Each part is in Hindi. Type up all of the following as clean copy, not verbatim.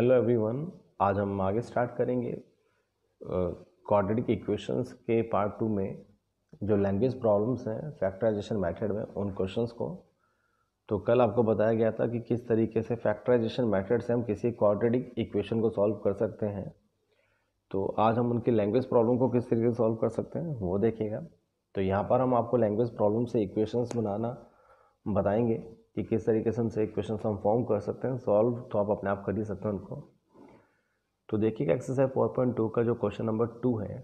हेलो एवरीवन, आज हम आगे स्टार्ट करेंगे क्वाड्रेटिक इक्वेशंस के पार्ट 2 में जो लैंग्वेज प्रॉब्लम्स हैं फैक्टराइजेशन मेथड में उन क्वेश्चंस को। तो कल आपको बताया गया था कि किस तरीके से फैक्टराइजेशन मेथड से हम किसी क्वाड्रेटिक इक्वेशन को सॉल्व कर सकते हैं। तो आज हम उनकी लैंग्वेज प्रॉब्लम को किस तरीके से सॉल्व कर सकते हैं वो देखिएगा। तो यहाँ पर हम आपको लैंग्वेज प्रॉब्लम से इक्वेशंस बनाना बताएंगे कि किस तरीके से उनसे इक्वेशंस हम फॉर्म कर सकते हैं सॉल्व, तो आप अपने आप कर ही सकते हैं उनको। तो देखिएगा एक्सरसाइज 4.2 का जो क्वेश्चन नंबर 2 है,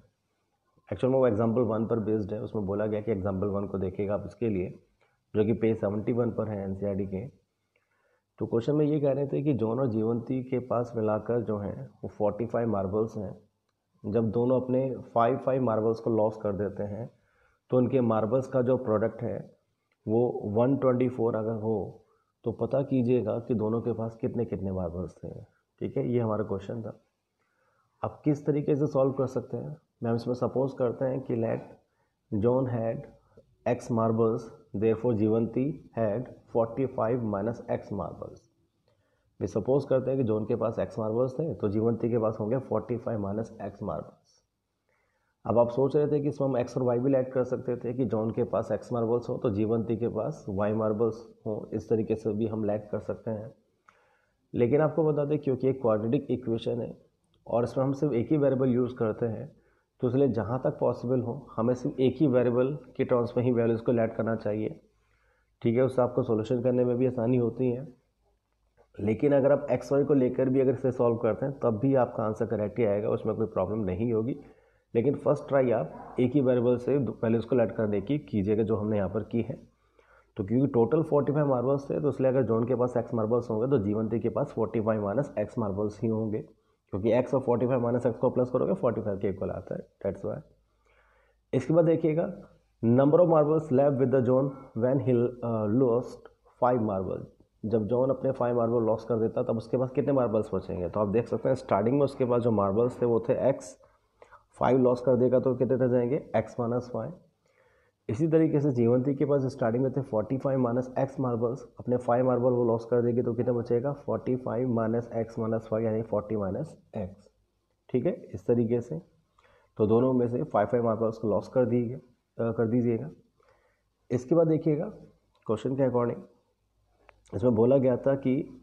एक्चुअल में वो एग्जाम्पल 1 पर बेस्ड है। उसमें बोला गया कि एग्जाम्पल 1 को देखिएगा आप इसके लिए, जो कि पेज 71 पर है एनसीईआरटी के। तो क्वेश्चन में ये कह रहे थे कि जॉन और जीवंती के पास मिलाकर जो हैं वो 45 मार्बल्स हैं। जब दोनों अपने 5 मार्बल्स को लॉस कर देते हैं तो उनके मार्बल्स का जो प्रोडक्ट है वो 124 अगर हो तो पता कीजिएगा कि दोनों के पास कितने कितने मार्बल्स थे। ठीक है, ये हमारा क्वेश्चन था। अब किस तरीके से सॉल्व कर सकते हैं, मैम इसमें सपोज करते हैं कि let John had x marbles, therefore Jivanti had 45 minus x marbles. वे सपोज करते हैं कि जॉन के पास x मार्बल्स थे तो जीवंती के पास होंगे 45 माइनस x मार्बल्स। अब आप सोच रहे थे कि इसमें हम x और y भी ऐड कर सकते थे कि जॉन के पास x मार्बल्स हो तो जीवंती के पास y मार्बल्स हो, इस तरीके से भी हम ऐड कर सकते हैं। लेकिन आपको बता दें क्योंकि एक क्वाड्रेटिक इक्वेशन है और इसमें हम सिर्फ एक ही वेरिएबल यूज़ करते हैं, तो इसलिए जहाँ तक पॉसिबल हो हमें सिर्फ एक ही वेरिएबल के टर्म्स में ही वैल्यूज़ को ऐड करना चाहिए। ठीक है, उससे आपको सोल्यूशन करने में भी आसानी होती है। लेकिन अगर आप एक्स वाई को लेकर भी अगर इसे सॉल्व करते हैं तब भी आपका आंसर करेक्ट ही आएगा, उसमें कोई प्रॉब्लम नहीं होगी। लेकिन फर्स्ट ट्राई आप एक ही वेरिएबल से वैल्यूज़ को ऐड करने की कीजिएगा, जो हमने यहाँ पर की है। तो क्योंकि टोटल 45 मार्बल्स थे तो इसलिए अगर जॉन के पास x मार्बल्स होंगे तो जीवंती के पास 45 माइनस x मार्बल्स ही होंगे, क्योंकि x और 45 माइनस x को प्लस करोगे 45 के इक्वल आता है, दैट्स वाई। इसके बाद देखिएगा number of marbles left with the John when he lost 5 marble. जब जॉन अपने 5 मार्बल लॉस कर देता तब उसके पास कितने मार्बल्स बचेंगे। तो आप देख सकते हैं स्टार्टिंग में उसके पास जो मार्बल्स थे वो थे x, 5 लॉस कर देगा तो कितने रह जाएंगे x माइनस 5। इसी तरीके से जीवंती के पास स्टार्टिंग में थे 45 माइनस एक्स मार्बल्स, अपने 5 मार्बल वो लॉस कर देगी तो कितना बचेगा 45 माइनस एक्स माइनस 5 यानी 40 माइनस एक्स। ठीक है, इस तरीके से तो दोनों में से 5 मार्बल्स को लॉस कर दीजिएगा। इसके बाद देखिएगा क्वेश्चन के अकॉर्डिंग इसमें बोला गया था कि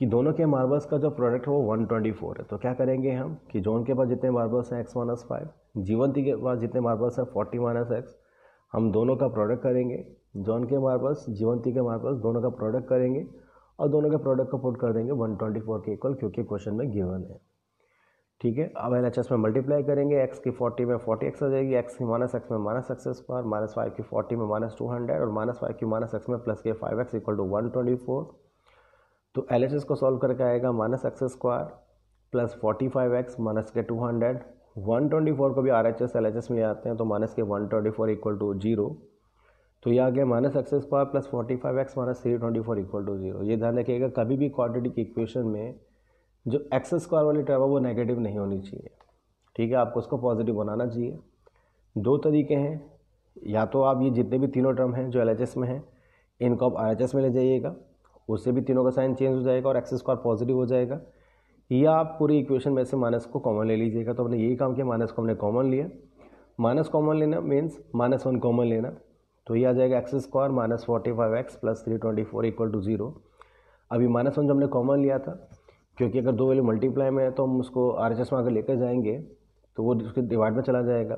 दोनों के मार्बल्स का जो प्रोडक्ट है वो 124 है। तो क्या करेंगे हम कि जॉन के पास जितने मार्बल्स हैं x माइनस 5, जीवंती के पास जितने मार्बल्स हैं 40 माइनस एक्स, हम दोनों का प्रोडक्ट करेंगे। जॉन के मार्बल्स जीवंती के मार्बल्स दोनों का प्रोडक्ट करेंगे और दोनों के प्रोडक्ट को पुट कर देंगे 124 के इक्वल, क्योंकि क्वेश्चन में गिवन है। ठीक है, अब LHS में मल्टीप्लाई करेंगे, x की 40 में 40x आ जाएगी, x की माइनस एक्स में माइनस एक्स स्क्वायर, माइनस 5 की 40 में माइनस 200 और माइनस 5 की माइनस एक्स में प्लस के 5x इक्वल टू 124। तो LHS को सॉल्व करके आएगा minus x square plus 45x minus के 200, 124 को भी RHS LHS में ले आते हैं तो माइनस के 124 इक्वल टू 0। तो ये आ गया minus x square plus 45x minus 324 equal to 0। ये ध्यान रखिएगा कभी भी क्वाड्रेटिक इक्वेशन में जो एक्स स्क्वायर वाली टर्म है वो नेगेटिव नहीं होनी चाहिए। ठीक है, आपको उसको पॉजिटिव बनाना चाहिए। दो तरीके हैं, या तो आप ये जितने भी तीनों टर्म हैं जो LHS में हैं इनको आप RHS में ले जाइएगा, उससे भी तीनों का साइन चेंज हो जाएगा और एक्स स्क्वायर पॉजिटिव हो जाएगा, या आप पूरी इक्वेशन में से माइनस को कॉमन ले लीजिएगा। तो हमने यही काम किया, माइनस को हमने कॉमन लिया। माइनस कॉमन लेना मीन्स -1 कॉमन लेना, तो ये आ जाएगा x square minus 45x plus 324 equal to 0। अभी -1 जो हमने कॉमन लिया था, क्योंकि अगर दो वैल्यू मल्टीप्लाई में है तो हम उसको RHS में अगर लेकर जाएंगे तो वो उसके डिवाइड में चला जाएगा।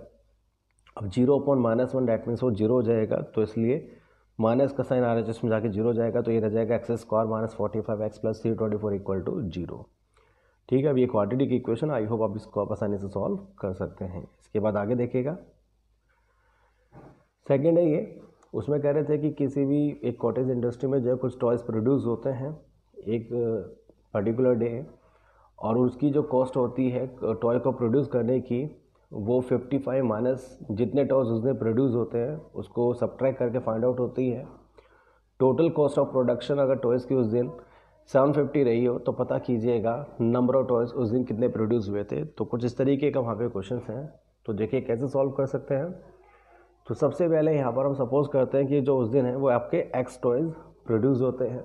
अब 0 अपॉन -1 डैट मीन्स वो 0 हो जाएगा, तो इसलिए माइनस का साइन RHS में जाके 0 हो जाएगा, तो ये रह जाएगा x square minus 45x plus 324 equal to 0। ठीक है, अब ये क्वाड्रेटिक इक्वेशन, आई होप आप इसको आप आसानी से सॉल्व कर सकते हैं। इसके बाद आगे देखिएगा सेकेंड है ये, उसमें कह रहे थे कि किसी भी एक कॉटेज इंडस्ट्री में जो है कुछ टॉयज़ प्रोड्यूस होते हैं एक पर्टिकुलर डे, और उसकी जो कॉस्ट होती है टॉय को प्रोड्यूस करने की वो 55 माइनस जितने टॉयज़ उस दिन प्रोड्यूस होते हैं उसको सब्ट्रैक्ट करके फाइंड आउट होती है। टोटल कॉस्ट ऑफ प्रोडक्शन अगर टॉयज़ की उस दिन 750 रही हो तो पता कीजिएगा नंबर ऑफ टॉयज़ उस दिन कितने प्रोड्यूस हुए थे। तो कुछ इस तरीके का वहाँ पे क्वेश्चन हैं, तो देखिए कैसे सॉल्व कर सकते हैं। तो सबसे पहले यहाँ पर हम सपोज करते हैं कि जो उस दिन है वो आपके एक्स टॉयज़ प्रोड्यूस होते हैं।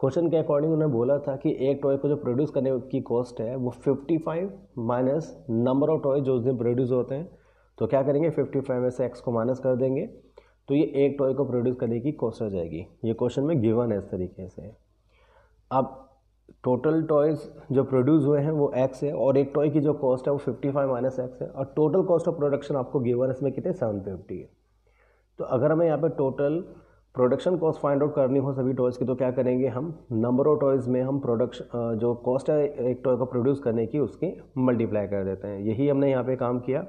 क्वेश्चन के अकॉर्डिंग उन्होंने बोला था कि एक टॉय को जो प्रोड्यूस करने की कॉस्ट है वो 55 माइनस नंबर ऑफ टॉय जो उस दिन प्रोड्यूस होते हैं। तो क्या करेंगे, 55 में से एक्स को माइनस कर देंगे, तो ये एक टॉय को प्रोड्यूस करने की कॉस्ट आ जाएगी। ये क्वेश्चन में गिवन है इस तरीके से। अब टोटल टॉयज़ जो प्रोड्यूस हुए हैं वो एक्स है, और एक टॉय की जो कॉस्ट है वो 55 माइनस एक्स है, और टोटल कॉस्ट ऑफ प्रोडक्शन आपको गिवन इसमें कितने 750 है। तो अगर हमें यहाँ पे total production cost find out करनी हो सभी टॉयज़ की, तो क्या करेंगे, हम नंबर ऑफ टॉयज़ में हम प्रोडक्शन जो कॉस्ट है एक टॉय को प्रोड्यूस करने की उसकी मल्टीप्लाई कर देते हैं। यही हमने यहाँ पे काम किया,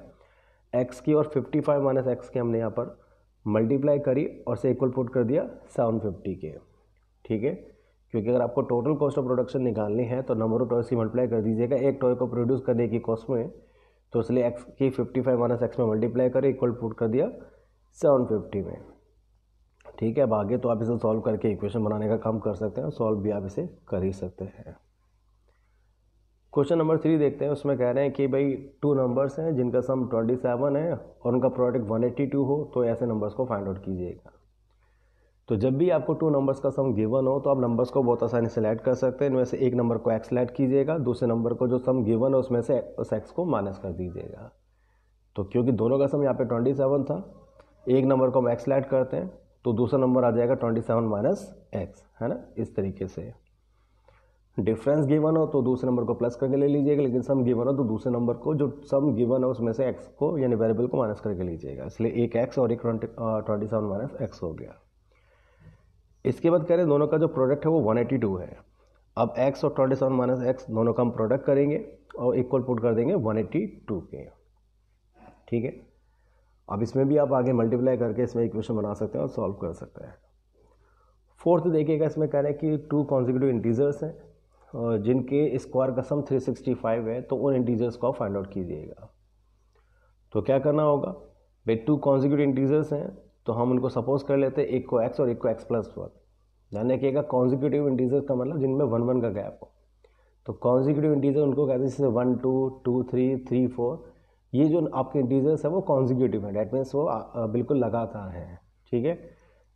एक्स की और 55 माइनस एक्स की हमने यहाँ पर मल्टीप्लाई करी और से इक्वल पुट कर दिया 750 के। ठीक है, क्योंकि अगर आपको टोटल कॉस्ट ऑफ प्रोडक्शन निकालनी है तो नंबर ऑफ टॉयज़ की मल्टीप्लाई कर दीजिएगा एक टॉय को प्रोड्यूस करने की कॉस्ट में, तो इसलिए एक्स की 55 माइनस एक्स में मल्टीप्लाई करें, इक्वल पुट कर दिया 750 में। ठीक है, अब आगे तो आप इसे सॉल्व करके इक्वेशन बनाने का काम कर सकते हैं, सॉल्व भी आप इसे कर ही सकते हैं। क्वेश्चन नंबर 3 देखते हैं। उसमें कह रहे हैं कि भाई 2 नंबर्स हैं जिनका सम 27 है और उनका प्रोडक्ट 182 हो, तो ऐसे नंबर्स को फाइंड आउट कीजिएगा। तो जब भी आपको 2 नंबर्स का सम गिवन हो तो आप नंबर्स को बहुत आसानी से ऐड कर सकते हैं। इनमें से एक नंबर को एक्स ऐड कीजिएगा, दूसरे नंबर को जो सम गिवन है उसमें से उस एक्स को माइनस कर दीजिएगा। तो क्योंकि दोनों का सम यहाँ पे 27 था, एक नंबर को हम एक्स ऐड करते हैं तो दूसरा नंबर आ जाएगा 27 माइनस एक्स, है ना। इस तरीके से डिफरेंस गिवन हो तो दूसरे नंबर को प्लस करके ले लीजिएगा, लेकिन सम गिवन हो तो दूसरे नंबर को जो सम गिवन है उसमें से एक्स को यानी वेरिएबल को माइनस करके लीजिएगा। इसलिए एक एक्स और एक 27 माइनस एक्स हो गया। इसके बाद कह रहे हैं दोनों का जो प्रोडक्ट है वो 182 है। अब x और 27 माइनस एक्स दोनों का हम प्रोडक्ट करेंगे और इक्वल पुट कर देंगे 182 के। ठीक है, अब इसमें भी आप आगे मल्टीप्लाई करके इसमें इक्वेशन बना सकते हैं और सॉल्व कर सकते हैं। फोर्थ देखिएगा, इसमें कह रहे हैं कि 2 कॉन्जिक्यूटिव इंटीजर्स हैं जिनके स्क्वायर का सम 365 है, तो उन इंटीजर्स को फाइंड आउट कीजिएगा। तो क्या करना होगा भाई, 2 कॉन्जिक्यूटिव इंटीजर्स हैं तो हम उनको सपोज कर लेते हैं, एक को x और एक को x+1। ध्यान रखिएगा कॉन्जिक्यूटिव इंटीजर्स का मतलब जिनमें 1 1 का गैप हो। तो कॉन्जिक्यूटिव इंटीजर उनको कहते हैं जैसे 1 2 2 3 3 4, ये जो आपके इंटीजर्स है वो कॉन्जिक्यूटिव है, डैट मीन्स वो बिल्कुल लगातार है। ठीक है,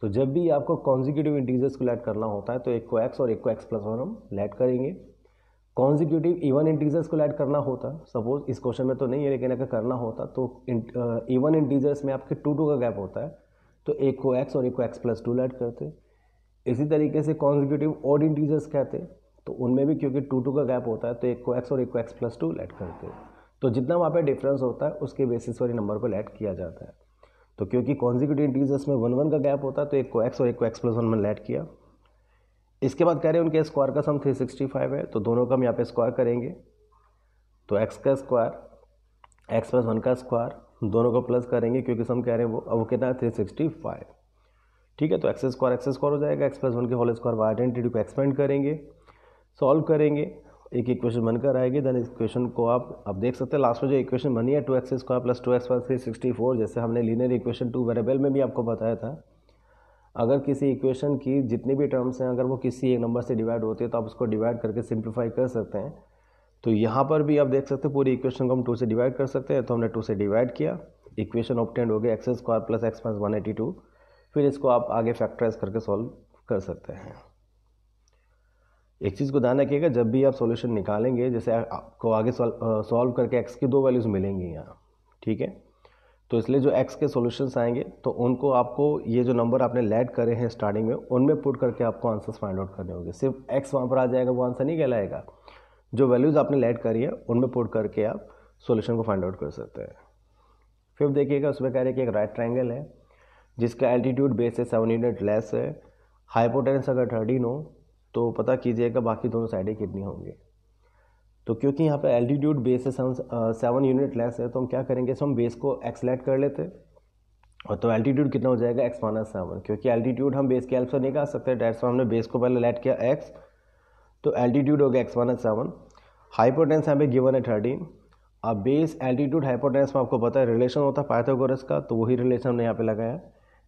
तो जब भी आपको कॉन्जिक्यूटिव इंटीजर्स को ऐड करना होता है तो एक को x और एक को x+1 हम ऐड करेंगे। कॉन्जिक्यूटिव इवन इंटीजर्स को ऐड करना होता, सपोज इस क्वेश्चन में तो नहीं है, लेकिन अगर करना होता तो इवन इंटीजर्स में आपके 2 2 का गैप होता है, तो एक को x और एक को x+2 ऐड करते। इसी तरीके से कॉन्जिक्यूटिव ऑड इंटीजर्स कहते, तो उनमें भी क्योंकि 2 2 का गैप होता है तो एक को x और एक को x+2 ऐड करते। तो जितना वहाँ पे डिफरेंस होता है उसके बेसिस पर ही नंबर को ऐड किया जाता है। तो क्योंकि कॉन्जिक्यूटिव इंटीजर्स में 1 1 का गैप होता है तो एक को x और एक को x+1 में ऐड किया। इसके बाद कह रहे हैं उनके स्क्वायर का सम 365 है, तो दोनों का हम यहाँ पे स्क्वायर करेंगे। तो x का स्क्वायर x+1 का स्क्वायर दोनों को प्लस करेंगे क्योंकि सम कह रहे हैं वो कितना है 365। ठीक है, तो x स्क्वायर हो जाएगा, x+1 के होल स्क्वायर बाय आइडेंटिटी को एक्सपेंड करेंगे, सॉल्व करेंगे, एक इक्वेशन बनकर आएगी। देन इस इक्वेशन को आप देख सकते हैं लास्ट में जो इक्वेशन बनी है 2x square plus 2x plus 364, जैसे हमने लीनियर इक्वेशन 2 वेरिएबल में भी आपको बताया था। अगर किसी इक्वेशन की जितनी भी टर्म्स हैं अगर वो किसी एक नंबर से डिवाइड होती है तो आप उसको डिवाइड करके सिंप्लीफाई कर सकते हैं। तो यहाँ पर भी आप देख सकते हैं पूरी इक्वेशन को हम 2 से डिवाइड कर सकते हैं, तो हमने 2 से डिवाइड किया, इक्वेशन ऑब्टेंड हो गया x square plus x plus 182। फिर इसको आप आगे फैक्टराइज करके सॉल्व कर सकते हैं। एक चीज़ को ध्यान रखिएगा, जब भी आप सॉल्यूशन निकालेंगे, जैसे आपको आगे सॉल्व करके x की 2 वैल्यूज़ मिलेंगी यहाँ। ठीक है, तो इसलिए जो x के सॉल्यूशंस आएंगे तो उनको आपको ये जो नंबर आपने ऐड करे हैं स्टार्टिंग में उनमें पुट करके आपको आंसर्स फाइंड आउट करने होंगे। सिर्फ x वहाँ पर आ जाएगा वो आंसर नहीं कहलाएगा, जो वैल्यूज़ आपने ऐड करी है उनमें पुट करके आप सॉल्यूशन को फाइंड आउट कर सकते हैं। फिर देखिएगा उसमें कह रहे हैं कि एक राइट ट्रायंगल है जिसका एल्टीट्यूड बेस से 7 यूनिट लेस है, हाइपोटेनस अगर 13 हो तो पता कीजिएगा बाकी दोनों साइडें कितनी होंगी। तो क्योंकि यहाँ पे एल्टीट्यूड बेस से 7 यूनिट लेस है तो हम क्या करेंगे, हम बेस को x ऐड कर लेते और तो एल्टीट्यूड कितना हो जाएगा x माइनस 7, क्योंकि एल्टीट्यूड हम बेस की हेल्प से निकाल सकते, डेट्स हमने बेस को पहले ऐड किया x, तो एल्टीट्यूड हो गया x माइनस 7। हाइपोटेनस यहाँ पे गिवन है 13। अब बेस एल्टीट्यूड हाइपोटेनस में आपको पता है रिलेशन होता है पाइथागोरस का, तो वही रिलेशन हमने यहाँ पे लगाया,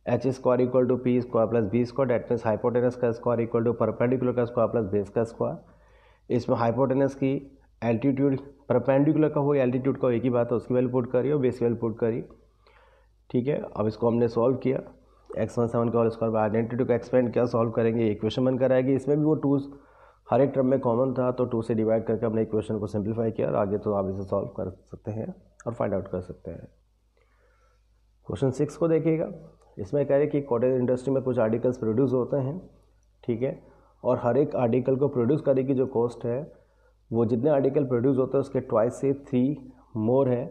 h square equal to p square plus b square, that means hypotenuse का स्क्वायर इक्वल टू परपेंडिकुलर का स्क्वायर प्लस बेस का स्क्वायर। इसमें हाइपोटेनस की एल्टीट्यूड परपेंडिकुलर का हो एल्टीट्यूड का एक ही बात है, उसकी वैल्यू पुट करी और बेस की वैल्यू पुट करी। ठीक है, अब इसको हमने सॉल्व किया, x17 का होल स्क्वायर बाय आइडेंटिटी को एक्सपेंड किया, सॉल्व करेंगे, इक्वेशन बनकर आएगी। इसमें भी वो 2 हर एक टर्म में कॉमन था, तो 2 से डिवाइड करके हमने इक्वेशन को सिंप्लीफाई किया और आगे तो आप इसे सॉल्व कर सकते हैं और फाइंड आउट कर सकते हैं। क्वेश्चन 6 को देखिएगा। इसमें कह रहे कि कॉटेज इंडस्ट्री में कुछ आर्टिकल्स प्रोड्यूस होते हैं, ठीक है, और हर एक आर्टिकल को प्रोड्यूस करने की जो कॉस्ट है वो जितने आर्टिकल प्रोड्यूस होते हैं उसके ट्वाइस से 3 मोर है,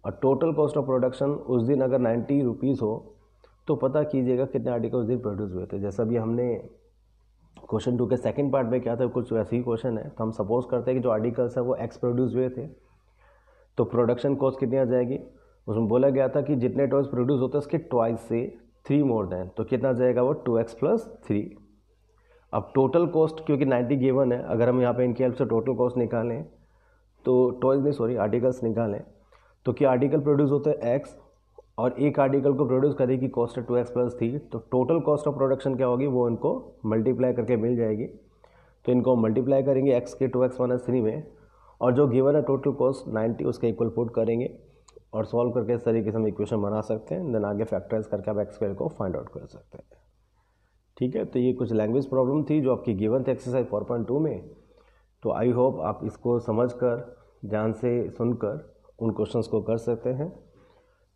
और टोटल कॉस्ट ऑफ प्रोडक्शन उस दिन अगर 90 रुपीज़ हो तो पता कीजिएगा कितने आर्टिकल उस दिन प्रोड्यूस हुए थे। जैसा भी हमने क्वेश्चन 2 के सेकंड पार्ट में क्या था, कुछ वैसे ही क्वेश्चन है। तो हम सपोज करते हैं कि जो आर्टिकल्स है वो एक्स प्रोड्यूस हुए थे, तो प्रोडक्शन कॉस्ट कितनी आ जाएगी, उसमें बोला गया था कि जितने टॉयज प्रोड्यूस होते हैं उसके ट्वाइस से 3 मोर देन, तो कितना जाएगा वो 2x + 3। अब टोटल कॉस्ट क्योंकि 90 गिवन है, अगर हम यहाँ पे इनकी हेल्प से टोटल कॉस्ट निकालें तो टॉयज नहीं सॉरी आर्टिकल्स निकालें, तो क्या आर्टिकल प्रोड्यूस होते हैं x और एक आर्टिकल को प्रोड्यूस करने की कॉस्ट है 2x + 3, तो टोटल कॉस्ट ऑफ प्रोडक्शन क्या होगी वो इनको मल्टीप्लाई करके मिल जाएगी। तो इनको मल्टीप्लाई करेंगे x के 2x - 3 में, और जो गिवन है टोटल कॉस्ट 90 उसके इक्वल पुट करेंगे और सॉल्व करके इस तरीके से हम इक्वेशन बना सकते हैं। देन आगे फैक्टराइज करके आप एक्स स्क्वायर को फाइंड आउट कर सकते हैं, ठीक है। तो ये कुछ लैंग्वेज प्रॉब्लम थी जो आपकी गिवन थी एक्सरसाइज 4.2 में। तो आई होप आप इसको समझकर ध्यान से सुनकर उन क्वेश्चंस को कर सकते हैं।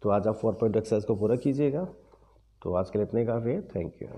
तो आज आप 4.2 एक्सरसाइज को पूरा कीजिएगा। तो आज के लिए इतने काफ़ी है। Thank you.